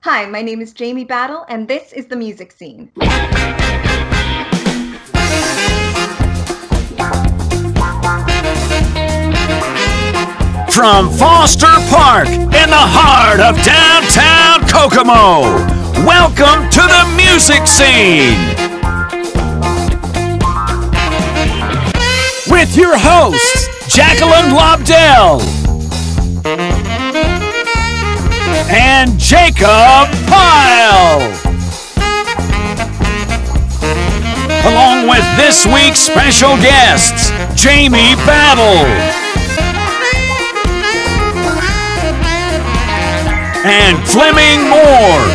Hi, my name is Jamie Battle, and this is The Music Scene. From Foster Park in the heart of downtown Kokomo, welcome to The Music Scene. With your hosts, Jacqueline Lobdell and Jacob Pyle, along with this week's special guests, Jamie Battle and Fleming Moore.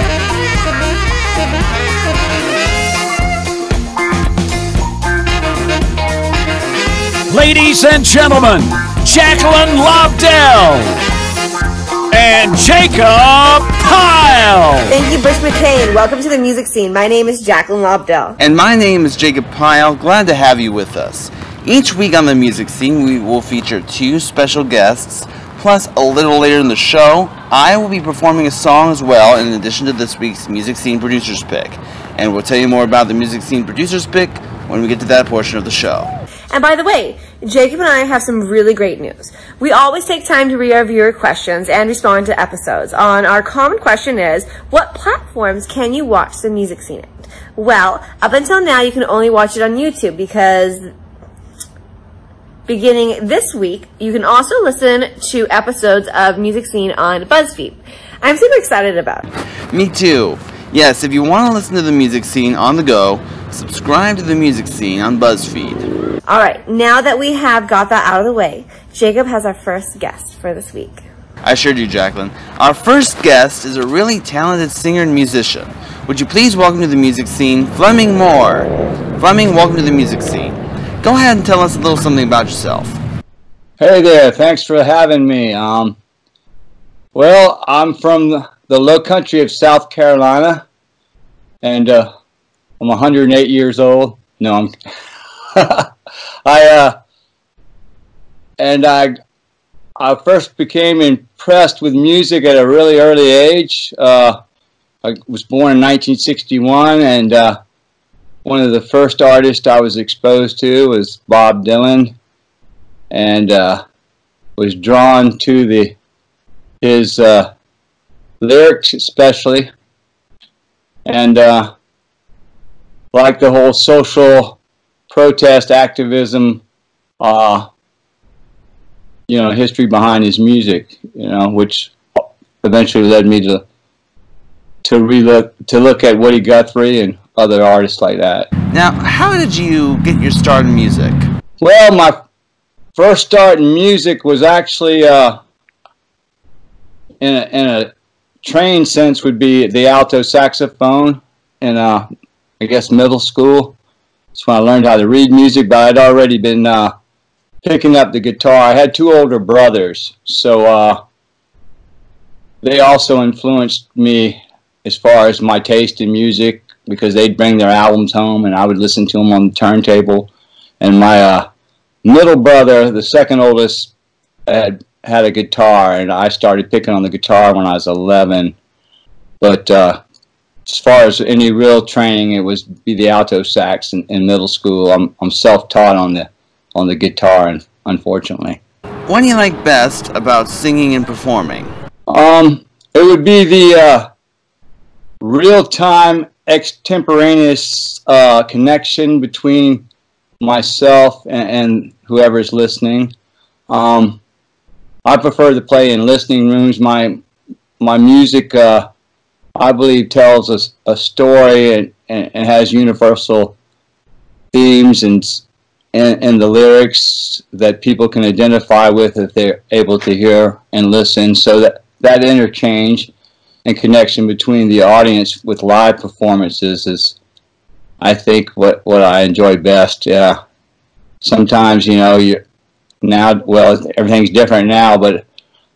Ladies and gentlemen, Jacqueline Lobdell and Jacob Pyle. Thank you, Bush McCain. Welcome to The Music Scene. My name is Jacqueline Lobdell. And my name is Jacob Pyle. Glad to have you with us. Each week on The Music Scene, we will feature two special guests. Plus, a little later in the show, I will be performing a song as well, in addition to this week's Music Scene Producer's Pick. And we'll tell you more about the Music Scene Producer's Pick when we get to that portion of the show. And by the way, Jacob and I have some really great news. We always take time to read our viewer questions and respond to episodes. Our common question is, what platforms can you watch The Music Scene at? Well, up until now, you can only watch it on YouTube because beginning this week, you can also listen to episodes of Music Scene on BuzzFeed. I'm super excited about it. Me too. Yes, if you want to listen to The Music Scene on the go, subscribe to The Music Scene on BuzzFeed. All right, now that we have got that out of the way, Jacob has our first guest for this week. I sure do, Jacqueline. Our first guest is a really talented singer and musician. Would you please welcome to The Music Scene, Fleming Moore. Fleming, welcome to The Music Scene. Go ahead and tell us a little something about yourself. Hey there, thanks for having me. Well, I'm from the low country of South Carolina, and I'm 108 years old. No, I'm I first became impressed with music at a really early age. I was born in 1961, and one of the first artists I was exposed to was Bob Dylan, and was drawn to his lyrics especially, and like the whole social protest activism, history behind his music, which eventually led me to look at Woody Guthrie and other artists like that. Now, how did you get your start in music? Well, my first start in music was actually, in a trained sense, would be the alto saxophone in, I guess, middle school. That's when I learned how to read music, but I'd already been picking up the guitar. I had two older brothers, so they also influenced me as far as my taste in music, because they'd bring their albums home and I would listen to them on the turntable. And my middle brother, the second oldest, had a guitar, and I started picking on the guitar when I was 11. But as far as any real training, it was be the alto sax in middle school. I'm self-taught on the guitar, unfortunately. What do you like best about singing and performing? It would be the real-time, extemporaneous connection between myself and whoever's listening. I prefer to play in listening rooms. My music, I believe, tells a story and has universal themes and the lyrics that people can identify with if they're able to hear and listen. So that interchange and connection between the audience with live performances is, I think, what I enjoy best. Yeah. Sometimes, everything's different now, but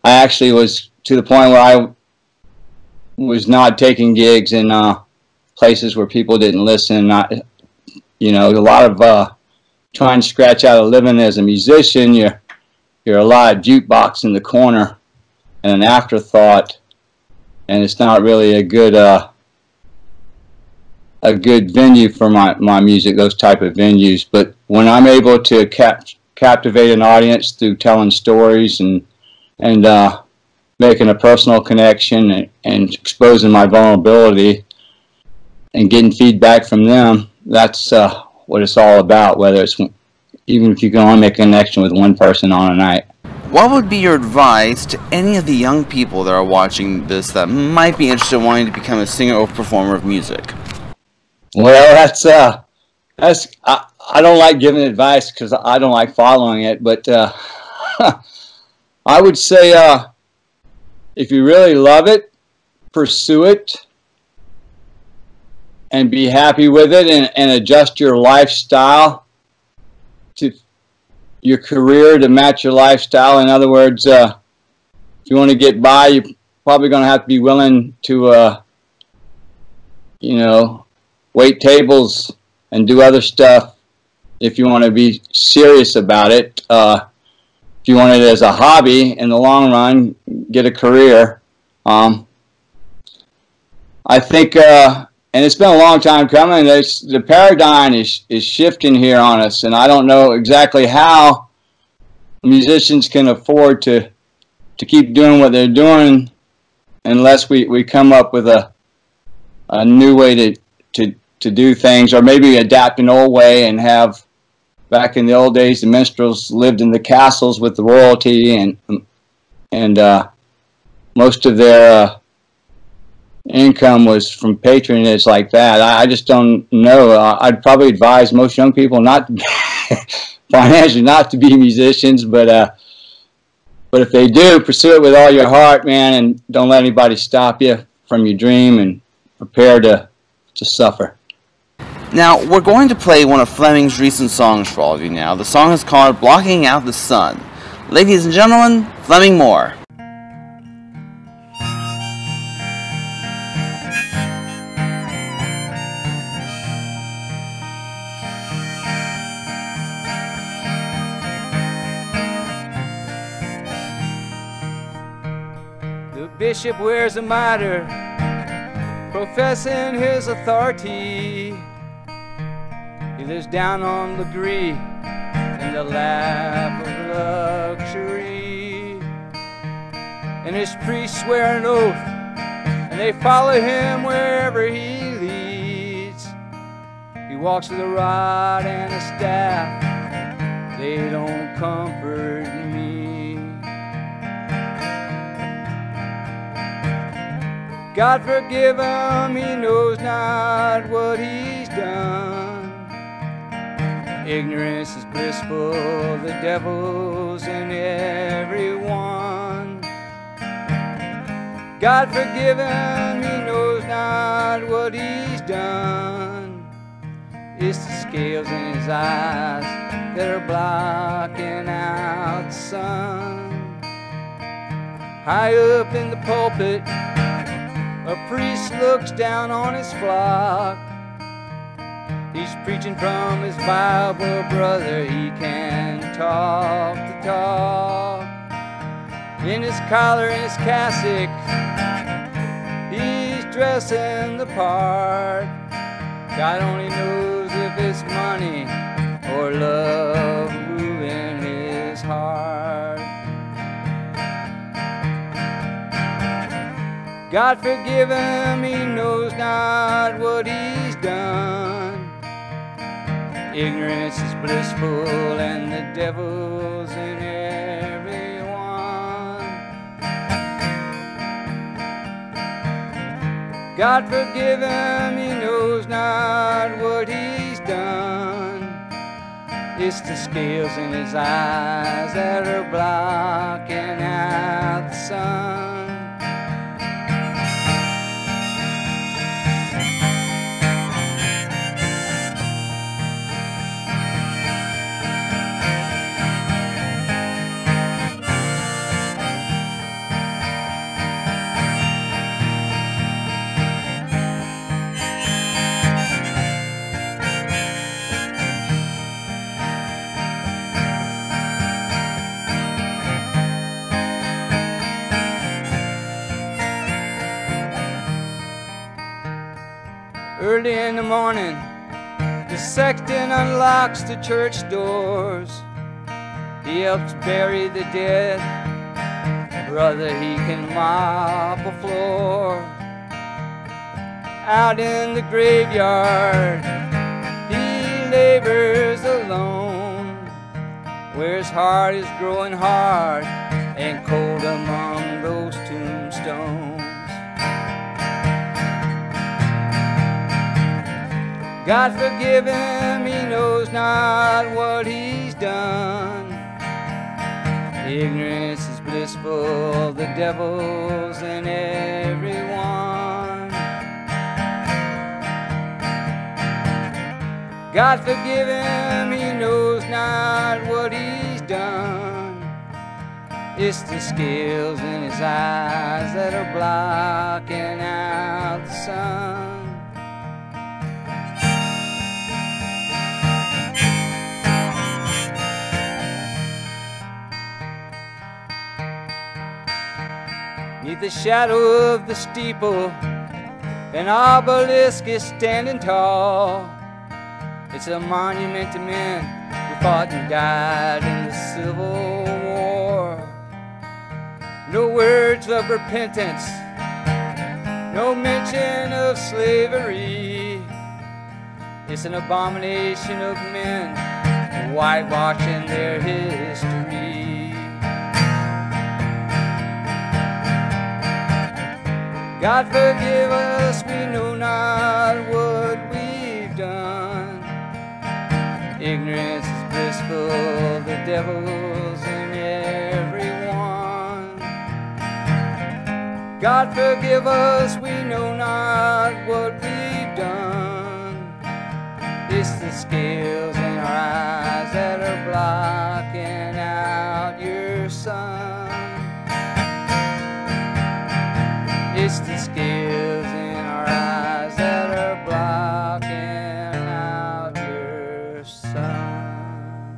I actually was to the point where I was not taking gigs in places where people didn't listen. A lot of trying to scratch out a living as a musician, you're a live jukebox in the corner and an afterthought and it's not really a good venue for my music, those type of venues. But when I'm able to captivate an audience through telling stories and making a personal connection and exposing my vulnerability and getting feedback from them, that's what it's all about, whether it's even if you can only make a connection with one person on a night. What would be your advice to any of the young people that are watching this that might be interested in wanting to become a singer or performer of music? Well, I don't like giving advice because I don't like following it, but I would say if you really love it, pursue it and be happy with it, and adjust your lifestyle to your career to match your lifestyle. In other words, if you want to get by, you're probably going to have to be willing to, wait tables and do other stuff if you want to be serious about it. If you want it as a hobby in the long run, get a career. I think, and it's been a long time coming, the paradigm is shifting here on us, and I don't know exactly how musicians can afford to keep doing what they're doing unless we come up with a new way to do things, or maybe adapt an old way and have, back in the old days, the minstrels lived in the castles with the royalty, and most of their income was from patronage like that. I just don't know. I'd probably advise most young people not to financially not to be musicians, but if they do, pursue it with all your heart, man, and don't let anybody stop you from your dream, and prepare to suffer. Now, we're going to play one of Fleming's recent songs for all of you now. The song is called Blocking Out the Sun. Ladies and gentlemen, Fleming Moore. The bishop wears a mitre, professing his authority. He lives down on Legree in the lap of luxury, and his priests swear an oath, and they follow him wherever he leads. He walks with a rod and a staff, they don't comfort me. God forgive him, he knows not what he's done. Ignorance is blissful, the devil's in everyone. God forgive him, he knows not what he's done. It's the scales in his eyes that are blocking out the sun. High up in the pulpit, a priest looks down on his flock. He's preaching from his Bible, brother, he can talk the talk. In his collar and his cassock, he's dressing the part. God only knows if it's money or love ruling his heart. God forgive him, he knows not what he's done. Ignorance is blissful and the devil's in everyone. God forgive him, he knows not what he's done. It's the scales in his eyes that are blocking out the sun. Early in the morning, the sexton unlocks the church doors. He helps bury the dead. Brother, he can mop a floor. Out in the graveyard, he labors alone, where his heart is growing hard and cold among those tombstones. God forgive him, he knows not what he's done. Ignorance is blissful, the devil's in everyone. God forgive him, he knows not what he's done. It's the scales in his eyes that are blocking out the sun. Neath the shadow of the steeple, an obelisk is standing tall. It's a monument to men who fought and died in the Civil War. No words of repentance, no mention of slavery. It's an abomination of men whitewashing their history. God forgive us, we know not what we've done. Ignorance is blissful, the devil's in everyone. God forgive us, we know not what we've done. It's the scales in our eyes that are blocking out your sun. It's the scales in our eyes that are blocking out your sun.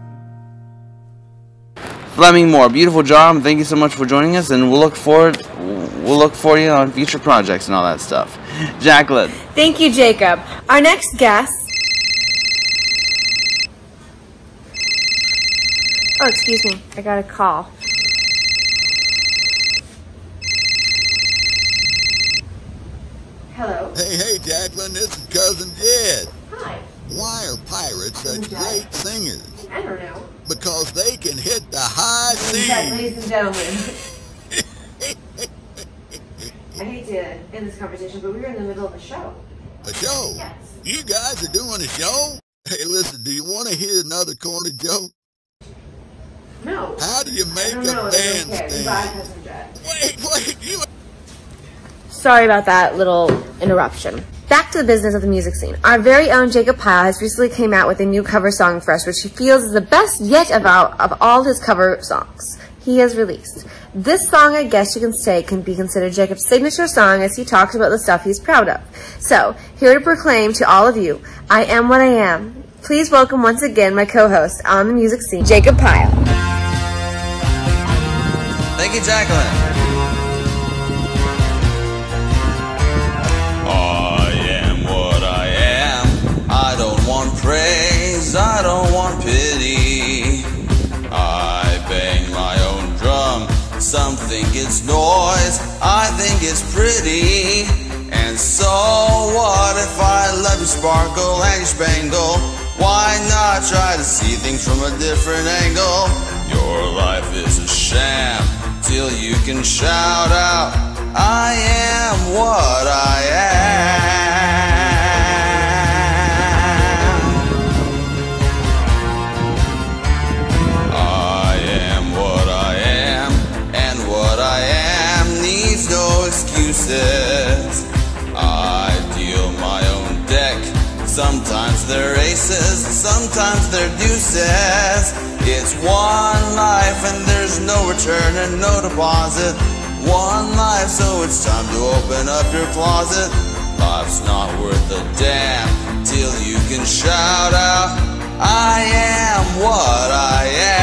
Fleming Moore, beautiful job. Thank you so much for joining us, and we'll look for you on future projects and all that stuff. Jacqueline. Thank you, Jacob. Our next guest. Oh, excuse me. I got a call. Hello. Hey, Jacqueline, this is Cousin Jed. Hi. Why are pirates such great singers? I don't know. Because they can hit the high C. Ladies and gentlemen. I hate to end this conversation, but we were in the middle of a show. A show? Yes. You guys are doing a show? Hey, listen, do you want to hear another corny joke? No. How do you make a bandstand? Goodbye, Cousin Jed. Wait, you... Sorry about that little interruption. Back to the business of the music scene. Our very own Jacob Pyle has recently came out with a new cover song for us, which he feels is the best yet of all his cover songs he has released. This song, I guess you can say, can be considered Jacob's signature song as he talks about the stuff he's proud of. So, here to proclaim to all of you, I am what I am. Please welcome once again my co-host on the music scene, Jacob Pyle. Thank you, Jacqueline. Praise, I don't want pity. I bang my own drum. Some think it's noise, I think it's pretty. And so what if I love you sparkle and you spangle? Why not try to see things from a different angle? Your life is a sham till you can shout out, I am what I am. I deal my own deck. Sometimes they're aces, sometimes they're deuces. It's one life and there's no return and no deposit. One life, so it's time to open up your closet. Life's not worth a damn till you can shout out, I am what I am.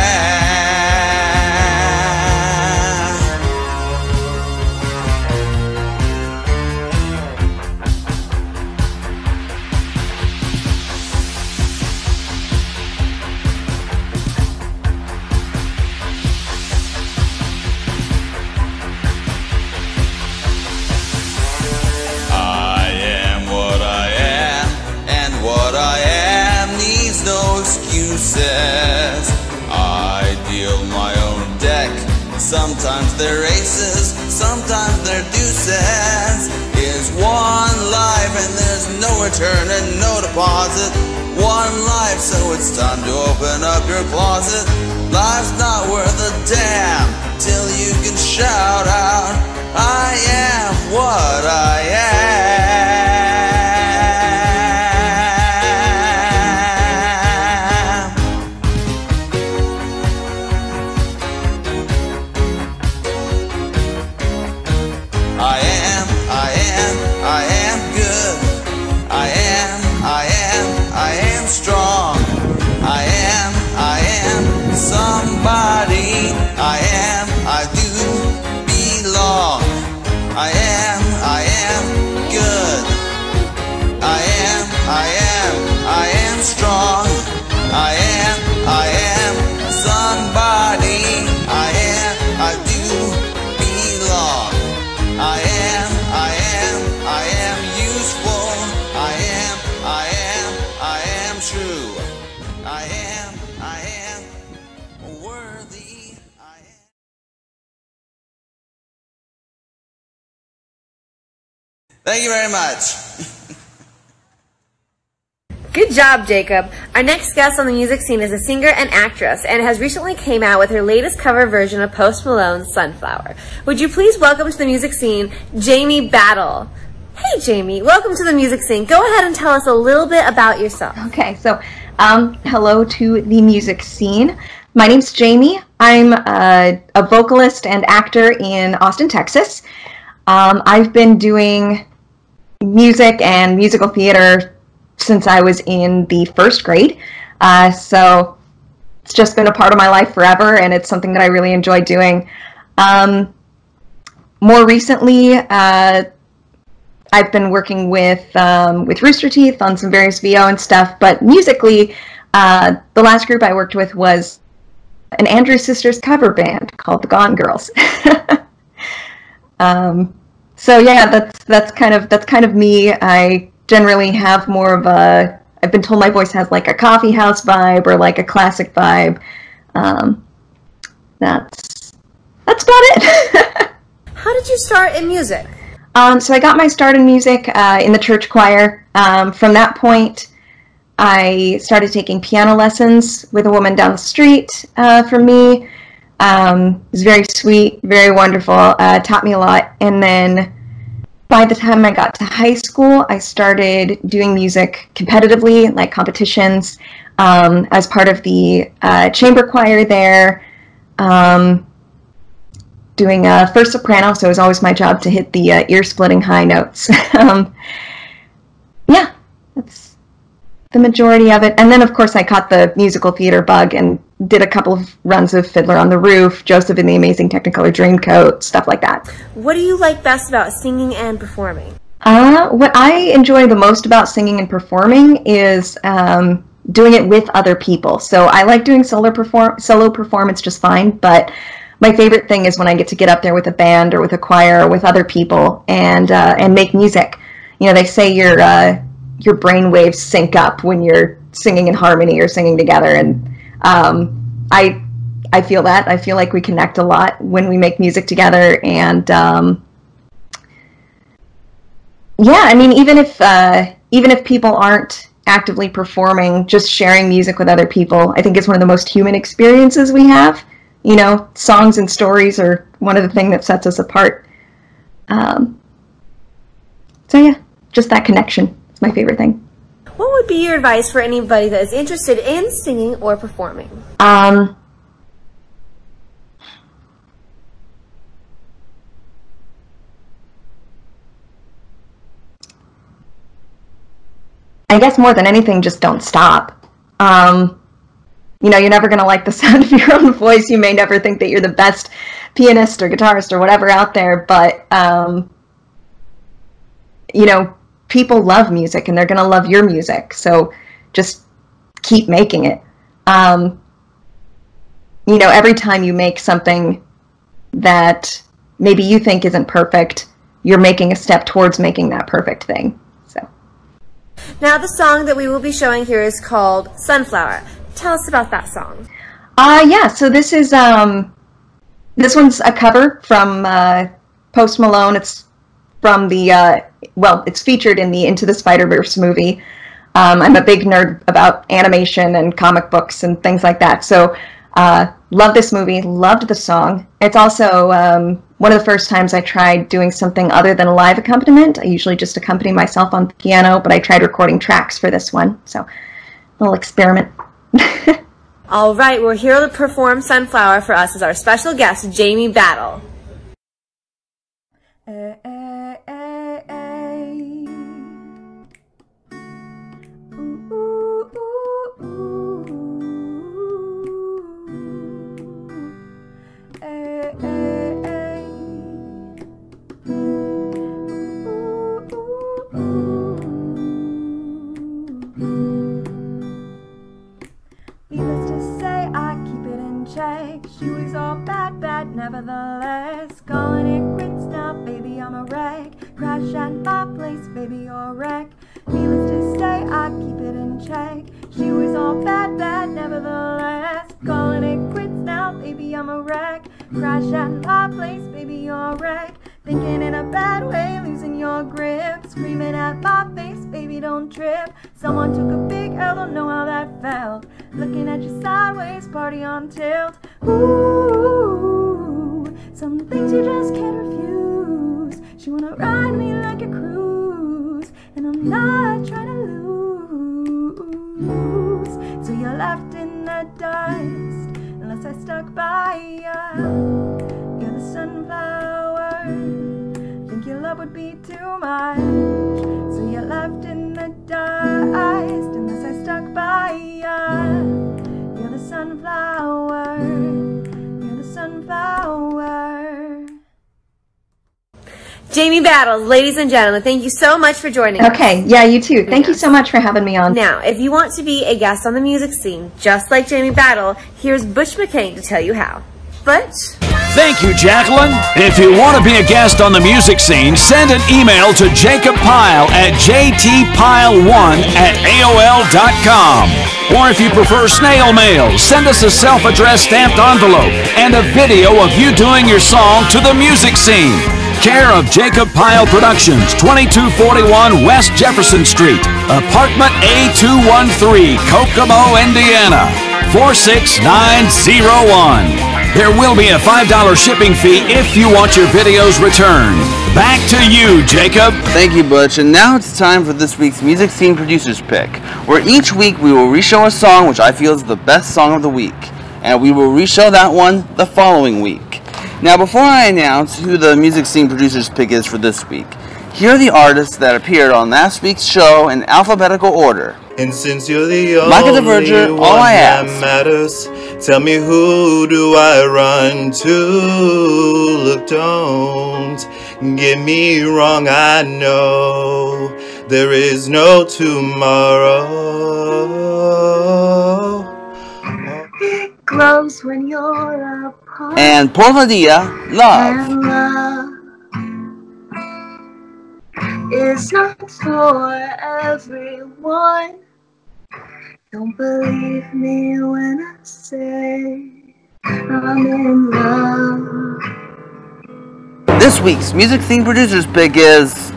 aces. I deal my own deck. Sometimes they're aces, sometimes they're deuces. Is one life and there's no return and no deposit. One life, so it's time to open up your closet. Life's not worth a damn till you can shout out, I am what I am. I am good. I am strong. I am somebody. I do belong. I am good. I am strong. I am somebody. I do belong. I am useful. I am true. I am worthy. Thank you very much. Good job, Jacob. Our next guest on the music scene is a singer and actress and has recently came out with her latest cover version of Post Malone's Sunflower. Would you please welcome to the music scene, Jamie Battle. Hey, Jamie, welcome to the music scene. Go ahead and tell us a little bit about yourself. Okay, so hello to the music scene. My name's Jamie. I'm a vocalist and actor in Austin, Texas. I've been doing music and musical theater since I was in the first grade. So it's just been a part of my life forever, and it's something that I really enjoy doing. More recently, I've been working with Rooster Teeth on some various VO and stuff, but musically, the last group I worked with was an Andrews Sisters cover band called the Gone Girls. So yeah, that's kind of me. I generally have more of a, I've been told my voice has like a coffee house vibe or like a classic vibe. That's about it. How did you start in music? So I got my start in music in the church choir. From that point, I started taking piano lessons with a woman down the street from me. It was very sweet, very wonderful, taught me a lot. And then by the time I got to high school, I started doing music competitively, like competitions, as part of the chamber choir there, doing first soprano, so it was always my job to hit the ear-splitting high notes. Yeah, that's the majority of it. And then, of course, I caught the musical theater bug and did a couple of runs of Fiddler on the Roof, Joseph in the Amazing Technicolor Dreamcoat, stuff like that. What do you like best about singing and performing? What I enjoy the most about singing and performing is doing it with other people. So I like doing solo performance just fine, but my favorite thing is when I get to get up there with a band or with a choir or with other people and make music. You know, they say your brain waves sync up when you're singing in harmony or singing together, and I feel that. I feel like we connect a lot when we make music together, and yeah, I mean, even if people aren't actively performing, just sharing music with other people, I think is one of the most human experiences we have. You know, songs and stories are one of the things that sets us apart. So yeah, just that connection is my favorite thing. What would be your advice for anybody that is interested in singing or performing? I guess more than anything, just don't stop. You know, you're never going to like the sound of your own voice. You may never think that you're the best pianist or guitarist or whatever out there, but, you know, people love music and they're going to love your music. So just keep making it. You know, every time you make something that maybe you think isn't perfect, you're making a step towards making that perfect thing. So. Now the song that we will be showing here is called Sunflower. Tell us about that song. Yeah, so this is, this one's a cover from Post Malone. It's from the, it's featured in the Into the Spider-Verse movie. I'm a big nerd about animation and comic books and things like that, so love this movie, loved the song. It's also one of the first times I tried doing something other than a live accompaniment. I usually just accompany myself on the piano, but I tried recording tracks for this one, so a little experiment. All right, well, here to perform Sunflower for us is our special guest, Jamie Battle. She was all bad, bad, nevertheless. Calling it quits now, baby, I'm a wreck. Crash at my place, baby, you're a wreck. Needless to say, I keep it in check. She was all bad, bad, nevertheless. Calling it quits now, baby, I'm a wreck. Crash at my place, baby, you're a wreck. Thinking in a bad way, losing your grip. Screaming at my face, baby, don't trip. Someone took a big L, don't know how that felt. Looking at you sideways, party on tilt. Ooh, some things you just can't refuse. She wanna ride me like a cruise, and I'm not trying to lose. So you're left in the dust, unless I stuck by ya. You're the sunflower, think your love would be too much. So you're left in the dust, unless I stuck by ya. You're the sunflower, you're the sunflower. Jamie Battles, ladies and gentlemen, thank you so much for joining us. Okay, yeah, you too. Thank you so much for having me on. Now, if you want to be a guest on the music scene, just like Jamie Battle, here's Butch McCain to tell you how. Butch? Thank you, Jacqueline. If you want to be a guest on the music scene, send an email to Jacob Pyle at jtpyle1@aol.com. Or if you prefer snail mail, send us a self-addressed stamped envelope and a video of you doing your song to the music scene. Care of Jacob Pyle Productions, 2241 West Jefferson Street, Apartment A213, Kokomo, Indiana, 46901. There will be a $5 shipping fee if you want your videos returned. Back to you, Jacob. Thank you, Butch. And now it's time for this week's Music Scene Producer's Pick, where each week we will reshow a song which I feel is the best song of the week, and we will reshow that one the following week. Now, before I announce who the Music Scene Producer's Pick is for this week, here are the artists that appeared on last week's show in alphabetical order. And since you're the Michael only DeVerger, one All I that Ask. matters, tell me who do I run to? Look, don't get me wrong, I know there is no tomorrow. It glows when you're apart. And Por Dia, Love. And love is not for everyone. Don't believe me when I say I'm in love. This week's Music Scene Producer's Pick is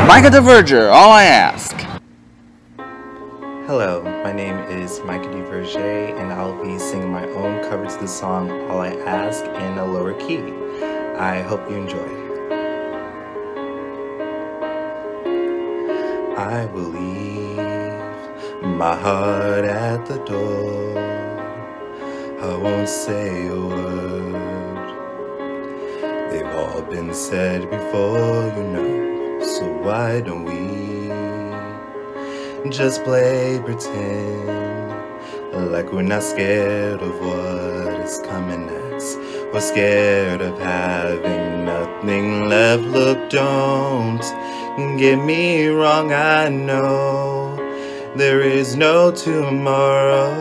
Michael DeVerger, All I Ask. Hello, my name is Micah DeVerger, and I'll be singing my own cover to the song All I Ask in a lower key. I hope you enjoy. I will leave my heart at the door. I won't say a word. They've all been said before, you know, so why don't we just play pretend like we're not scared of what is coming next. We're scared of having nothing left. Look, don't get me wrong, I know there is no tomorrow.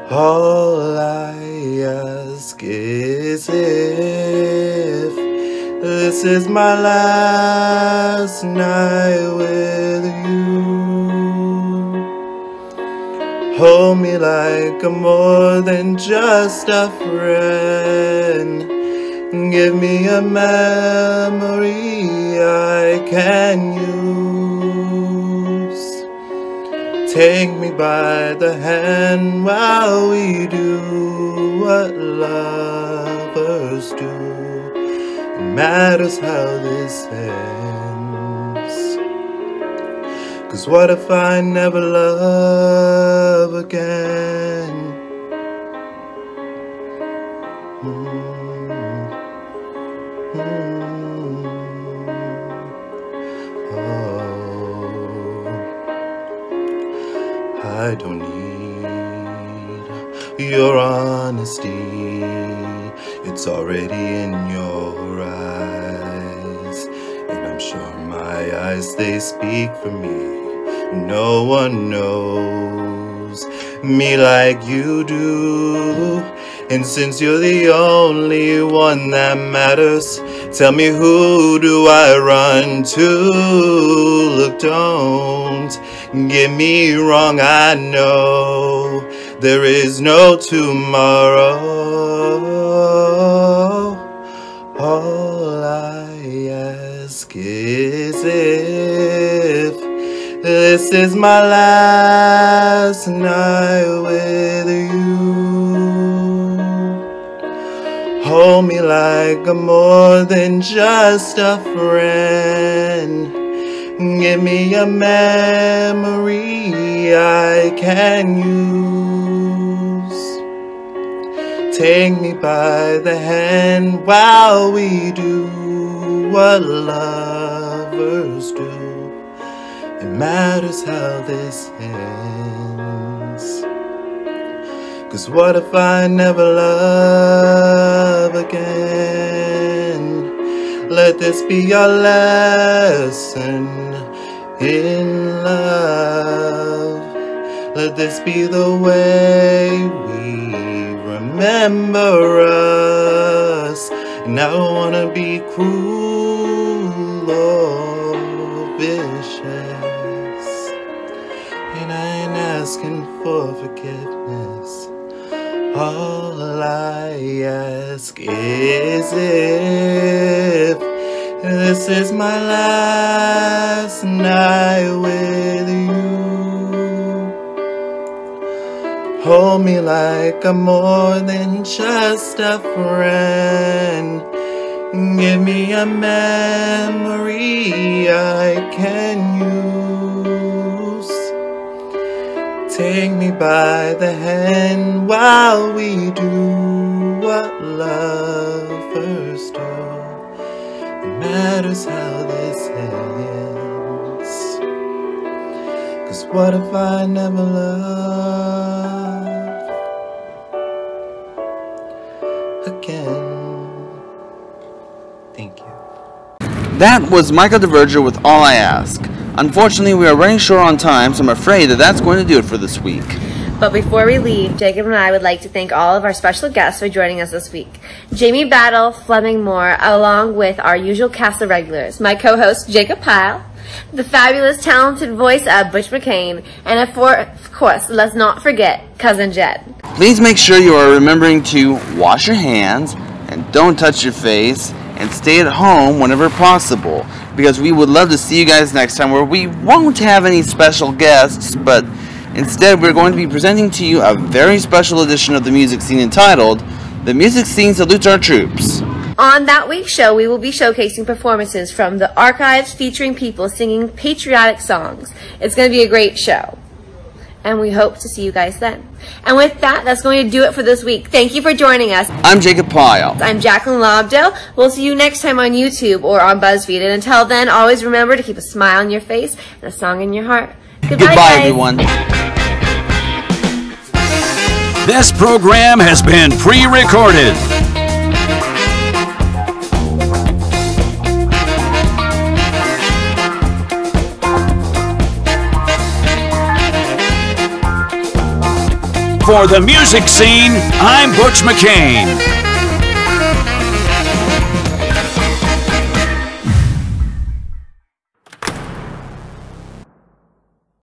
All I ask is if This is my last night with you. Hold me like I'm more than just a friend. Give me a memory I can use. Take me by the hand while we do what lovers do. It matters how this ends. 'Cause what if I never love again? I don't need your honesty. It's already in your eyes, and I'm sure my eyes, they speak for me. No one knows me like you do. And since you're the only one that matters, tell me, who do I run to? Look, don't get me wrong, I know there is no tomorrow. All I ask is if this is my last night with you. Hold me like I'm more than just a friend. Give me a memory I can use. Take me by the hand while we do what lovers do. It matters how this ends. 'Cause what if I never love again? Let this be your lesson in love. Let this be the way we remember us. And I don't wanna be cruel or vicious, and I ain't asking for forgiveness. All I ask is if this is my last night with you. Hold me like I'm more than just a friend. Give me a memory I can use. Take me by the hand while we do what lovers do. It matters how this ends. 'Cause what if I never love again? Thank you. That was Michael DeVerger with All I Ask. Unfortunately, we are running short on time, so I'm afraid that that's going to do it for this week. But before we leave, Jacob and I would like to thank all of our special guests for joining us this week. Jamie Battle, Fleming Moore, along with our usual cast of regulars. My co-host, Jacob Pyle, the fabulous, talented voice of Butch McCain, and of course, let's not forget Cousin Jed. Please make sure you are remembering to wash your hands and don't touch your face, and stay at home whenever possible, because we would love to see you guys next time, where we won't have any special guests, but instead we're going to be presenting to you a very special edition of the music scene entitled The Music Scene Salutes Our Troops. On that week's show, we will be showcasing performances from the archives featuring people singing patriotic songs. It's going to be a great show, and we hope to see you guys then. And with that, that's going to do it for this week. Thank you for joining us. I'm Jacob Pyle. I'm Jacqueline Lobdell. We'll see you next time on YouTube or on BuzzFeed. And until then, always remember to keep a smile on your face and a song in your heart. Goodbye everyone. This program has been pre-recorded. For the music scene, I'm Butch McCain.